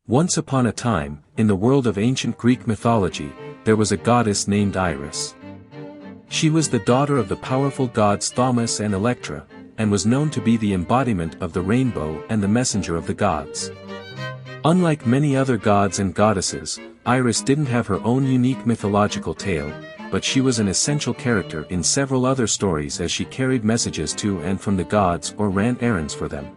Once upon a time, in the world of ancient Greek mythology, there was a goddess named Iris. She was the daughter of the powerful gods Thaumas and Electra, and was known to be the embodiment of the rainbow and the messenger of the gods. Unlike many other gods and goddesses, Iris didn't have her own unique mythological tale, but she was an essential character in several other stories as she carried messages to and from the gods or ran errands for them.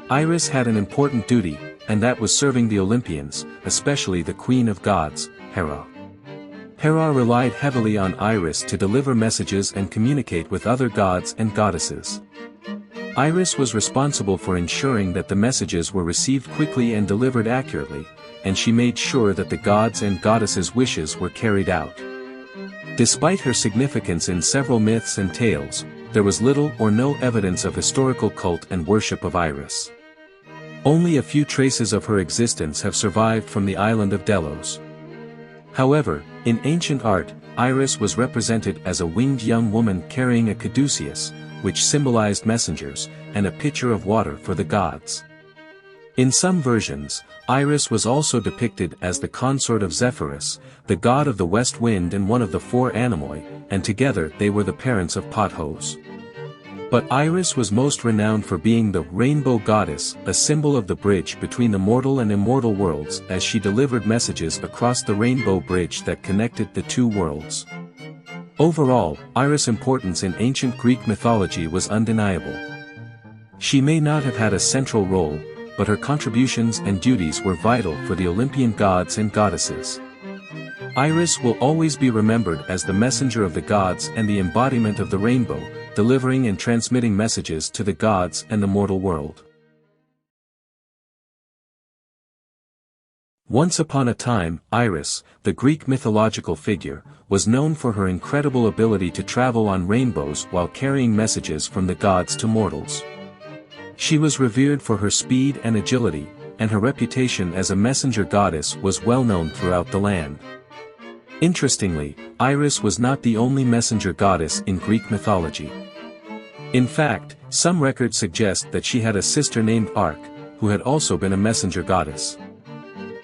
Iris had an important duty, and that was serving the Olympians, especially the queen of gods, Hera. Hera relied heavily on Iris to deliver messages and communicate with other gods and goddesses. Iris was responsible for ensuring that the messages were received quickly and delivered accurately, and she made sure that the gods' and goddesses' wishes were carried out. Despite her significance in several myths and tales, there was little or no evidence of historical cult and worship of Iris. Only a few traces of her existence have survived from the island of Delos. However, in ancient art, Iris was represented as a winged young woman carrying a caduceus, which symbolized messengers, and a pitcher of water for the gods. In some versions, Iris was also depicted as the consort of Zephyrus, the god of the west wind and one of the four anemoi, and together they were the parents of Pothos. But Iris was most renowned for being the rainbow goddess, a symbol of the bridge between the mortal and immortal worlds, as she delivered messages across the rainbow bridge that connected the two worlds. Overall, Iris' importance in ancient Greek mythology was undeniable. She may not have had a central role, but her contributions and duties were vital for the Olympian gods and goddesses. Iris will always be remembered as the messenger of the gods and the embodiment of the rainbow, delivering and transmitting messages to the gods and the mortal world. Once upon a time, Iris, the Greek mythological figure, was known for her incredible ability to travel on rainbows while carrying messages from the gods to mortals. She was revered for her speed and agility, and her reputation as a messenger goddess was well known throughout the land. Interestingly, Iris was not the only messenger goddess in Greek mythology. In fact, some records suggest that she had a sister named Arc, who had also been a messenger goddess.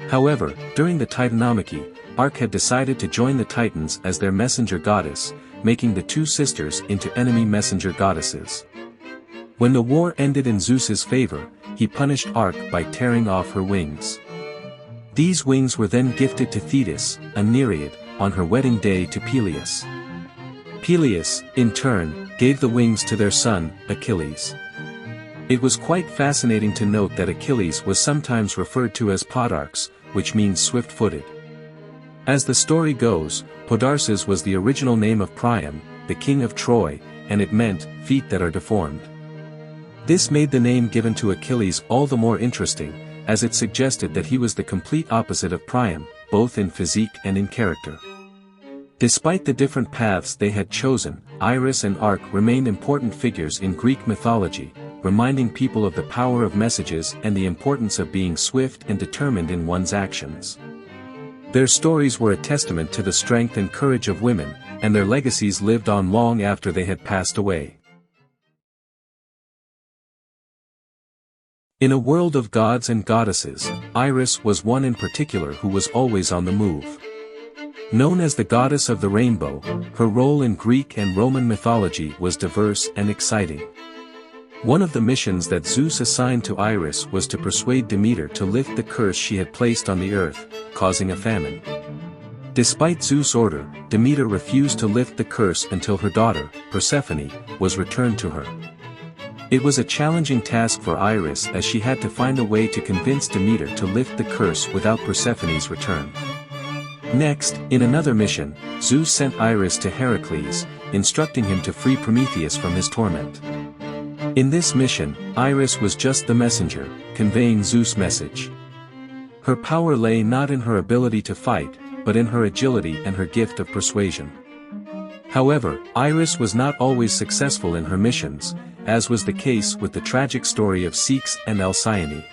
However, during the Titanomachy, Arc had decided to join the Titans as their messenger goddess, making the two sisters into enemy messenger goddesses. When the war ended in Zeus's favor, he punished Arc by tearing off her wings. These wings were then gifted to Thetis, a Nereid, on her wedding day to Peleus. Peleus, in turn, gave the wings to their son, Achilles. It was quite fascinating to note that Achilles was sometimes referred to as Podarces, which means swift-footed. As the story goes, Podarces was the original name of Priam, the king of Troy, and it meant, feet that are deformed. This made the name given to Achilles all the more interesting, as it suggested that he was the complete opposite of Priam, both in physique and in character. Despite the different paths they had chosen, Iris and Arc remained important figures in Greek mythology, reminding people of the power of messages and the importance of being swift and determined in one's actions. Their stories were a testament to the strength and courage of women, and their legacies lived on long after they had passed away. In a world of gods and goddesses, Iris was one in particular who was always on the move. Known as the goddess of the rainbow, her role in Greek and Roman mythology was diverse and exciting. One of the missions that Zeus assigned to Iris was to persuade Demeter to lift the curse she had placed on the earth, causing a famine. Despite Zeus' order, Demeter refused to lift the curse until her daughter, Persephone, was returned to her. It was a challenging task for Iris as she had to find a way to convince Demeter to lift the curse without Persephone's return. Next, in another mission, Zeus sent Iris to Heracles, instructing him to free Prometheus from his torment. In this mission, Iris was just the messenger, conveying Zeus' message. Her power lay not in her ability to fight, but in her agility and her gift of persuasion. However, Iris was not always successful in her missions, as was the case with the tragic story of Ceyx and Alcyone.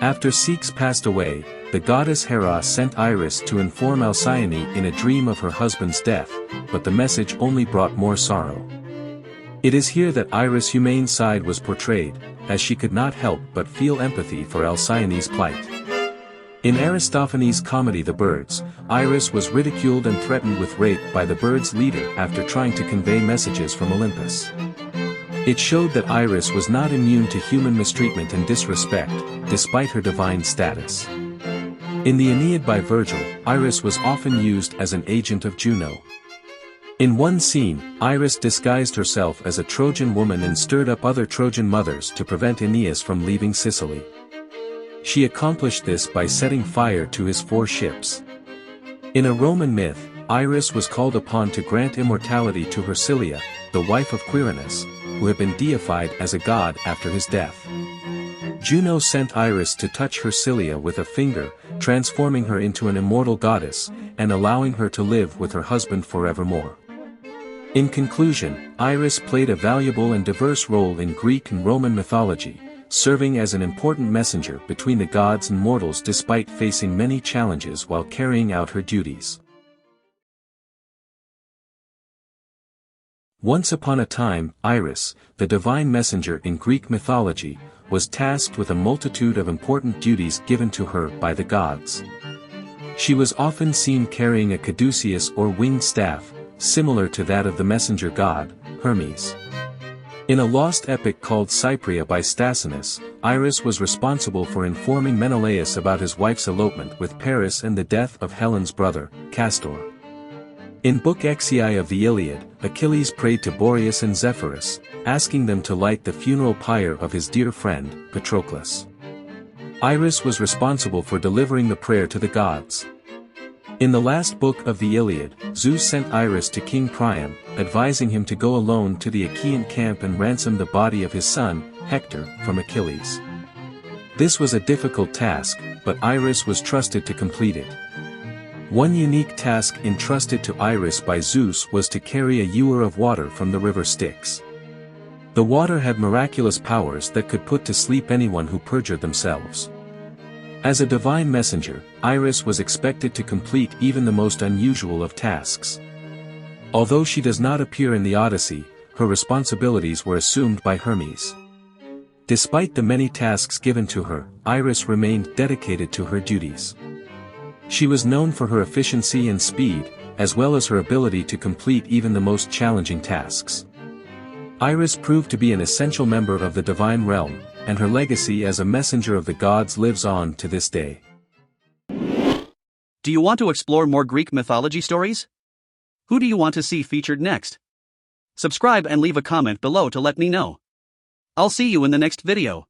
After Ceyx passed away, the goddess Hera sent Iris to inform Alcyone in a dream of her husband's death, but the message only brought more sorrow. It is here that Iris' humane side was portrayed, as she could not help but feel empathy for Alcyone's plight. In Aristophanes' comedy The Birds, Iris was ridiculed and threatened with rape by the birds' leader after trying to convey messages from Olympus. It showed that Iris was not immune to human mistreatment and disrespect, despite her divine status. In the Aeneid by Virgil, Iris was often used as an agent of Juno. In one scene, Iris disguised herself as a Trojan woman and stirred up other Trojan mothers to prevent Aeneas from leaving Sicily. She accomplished this by setting fire to his 4 ships. In a Roman myth, Iris was called upon to grant immortality to Hersilia, the wife of Quirinus, who had been deified as a god after his death. Juno sent Iris to touch Hersilia with a finger, transforming her into an immortal goddess, and allowing her to live with her husband forevermore. In conclusion, Iris played a valuable and diverse role in Greek and Roman mythology, serving as an important messenger between the gods and mortals despite facing many challenges while carrying out her duties. Once upon a time, Iris, the divine messenger in Greek mythology, was tasked with a multitude of important duties given to her by the gods. She was often seen carrying a caduceus or winged staff, similar to that of the messenger god, Hermes. In a lost epic called Cypria by Stasinus, Iris was responsible for informing Menelaus about his wife's elopement with Paris and the death of Helen's brother, Castor. In Book Xi of the Iliad, Achilles prayed to Boreas and Zephyrus, asking them to light the funeral pyre of his dear friend, Patroclus. Iris was responsible for delivering the prayer to the gods. In the last book of the Iliad, Zeus sent Iris to King Priam, advising him to go alone to the Achaean camp and ransom the body of his son, Hector, from Achilles. This was a difficult task, but Iris was trusted to complete it. One unique task entrusted to Iris by Zeus was to carry a ewer of water from the river Styx. The water had miraculous powers that could put to sleep anyone who perjured themselves. As a divine messenger, Iris was expected to complete even the most unusual of tasks. Although she does not appear in the Odyssey, her responsibilities were assumed by Hermes. Despite the many tasks given to her, Iris remained dedicated to her duties. She was known for her efficiency and speed, as well as her ability to complete even the most challenging tasks. Iris proved to be an essential member of the divine realm, and her legacy as a messenger of the gods lives on to this day. Do you want to explore more Greek mythology stories? Who do you want to see featured next? Subscribe and leave a comment below to let me know. I'll see you in the next video.